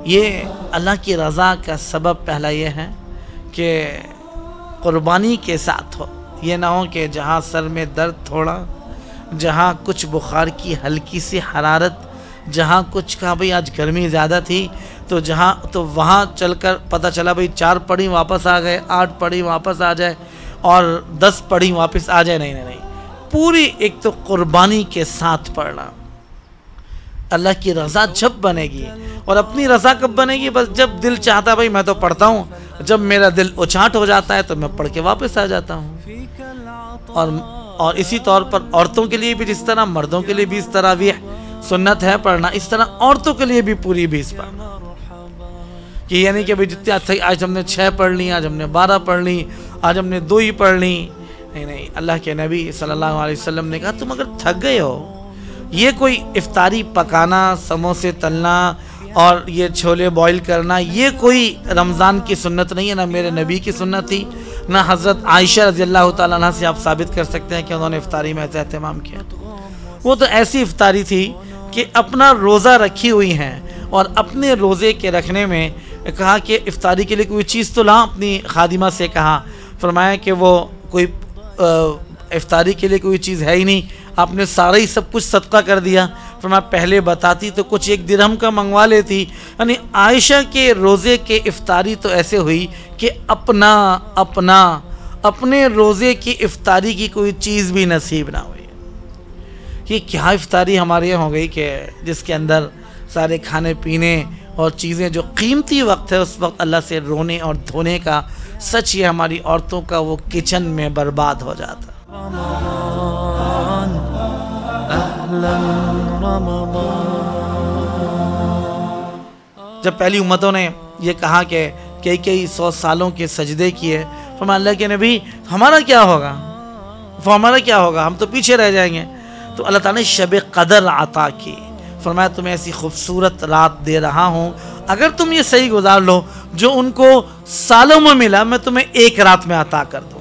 یہ اللہ کی رضا کا سبب پہلا یہ ہے کہ قربانی کے ساتھ ہو. یہ نہ ہو کہ جہاں سر میں درد تھوڑا، جہاں کچھ بخار کی ہلکی سی حرارت، جہاں کچھ کہا بھئی آج گرمی زیادہ تھی تو وہاں چل کر پتہ چلا بھئی 4 پڑھی واپس آ گئے، 8 پڑھی واپس آ جائے اور 10 پڑھی واپس آ جائے. نہیں، پوری ایک تو قربانی کے ساتھ پڑھنا. اللہ کی رضا جب بنے گی، اور اپنی رضا کب بنے گی؟ بس جب دل چاہتا ہے بھئی میں تو پڑھتا ہوں، جب میرا دل اچاٹ ہو جاتا ہے تو میں پڑھ کے واپس آ جاتا ہوں. اور اسی طور پر عورتوں کے لیے بھی جس طرح مردوں کے لیے 20 تراویح سنت ہے پڑھنا، اس طرح عورتوں کے لیے بھی پوری 20 پڑھنا. کہ یعنی کہ بھئی جتنے آج ہم نے 6 پڑھ لی، آج ہم نے 12 پڑھ لی، آج ہم نے 2 ہی پڑھ لی. نہیں، اللہ کے نبی صلی اللہ علیہ وسلم نے کہا تم اگر تھک گئے ہو، یہ کوئی افطاری پکانا، سموسے تلنا اور یہ چھولے بوائل کرنا، یہ کوئی رمضان کی سنت نہیں ہے، نہ میرے نبی کی سنت تھی، نہ حضرت عائشہ رضی اللہ تعالیٰ عنہ سے آپ ثابت کر سکتے ہیں کہ انہوں نے افطاری میں ایسا اہتمام کیا. وہ تو ایسی افطاری تھی کہ اپنا روزہ رکھی ہوئی ہیں، اور اپنے روزے کے رکھنے میں کہا کہ افطاری کے لیے کوئی چیز تو لا. اپنی خادمہ سے کہا، فرمایا کہ وہ کوئی افطاری کے لیے کوئی چیز ہے ہی نہیں، آپ نے سارا ہی سب کچھ صدقہ کر دیا. فرمایا پہلے بتاتی تو کچھ 1 درہم کا منگوا لیتی. یعنی عائشہ کے روزے کے افطاری تو ایسے ہوئی کہ اپنے روزے کی افطاری کی کوئی چیز بھی نصیب نہ ہوئی. یہ کیا افطاری ہمارے یہاں ہو گئی کہ جس کے اندر سارے کھانے پینے اور چیزیں، جو قیمتی وقت ہے اس وقت اللہ سے رونے اور دھونے کا، سچ یہ ہماری عورتوں کا وہ کچن میں برباد ہو جاتا. جب پہلی امتوں نے یہ کہا کہ کئی 100 سالوں کے سجدے کیے، فرمایا اللہ کے نبی ہمارا کیا ہوگا، ہم تو پیچھے رہ جائیں گے. تو اللہ تعالیٰ نے شب قدر عطا کی. فرمایا تمہیں ایسی خوبصورت رات دے رہا ہوں، اگر تم یہ صحیح گزار لو جو ان کو سالوں میں ملا، میں تمہیں 1 رات میں عطا کر دوں.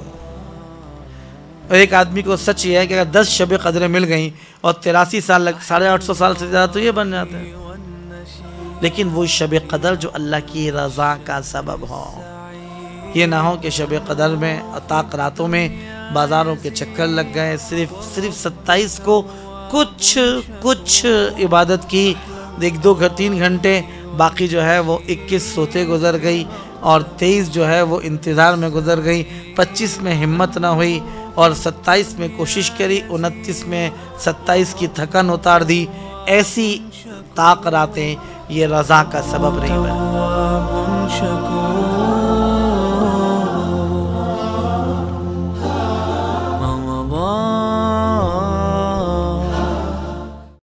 اور ایک آدمی کو سچ یہ ہے کہ اگر 10 شب قدریں مل گئیں اور 83 سال 850 سال سے زیادہ تو یہ بن جاتا ہے. لیکن وہ شب قدر جو اللہ کی رضا کا سبب ہو. یہ نہ ہو کہ شب قدر میں عطاق راتوں میں بازاروں کے چکر لگ گئے، صرف 27 کو کچھ عبادت کی 1-2-3 گھنٹے، باقی جو ہے وہ 21 سوتے گزر گئی، اور 23 جو ہے وہ انتظار میں گزر گئی، 25 میں ہمت نہ ہوئی، اور 27 میں کوشش کری، 29 میں 27 کی تھکن اتار دی. ایسی طاق راتیں یہ رضا کا سبب نہیں بنی.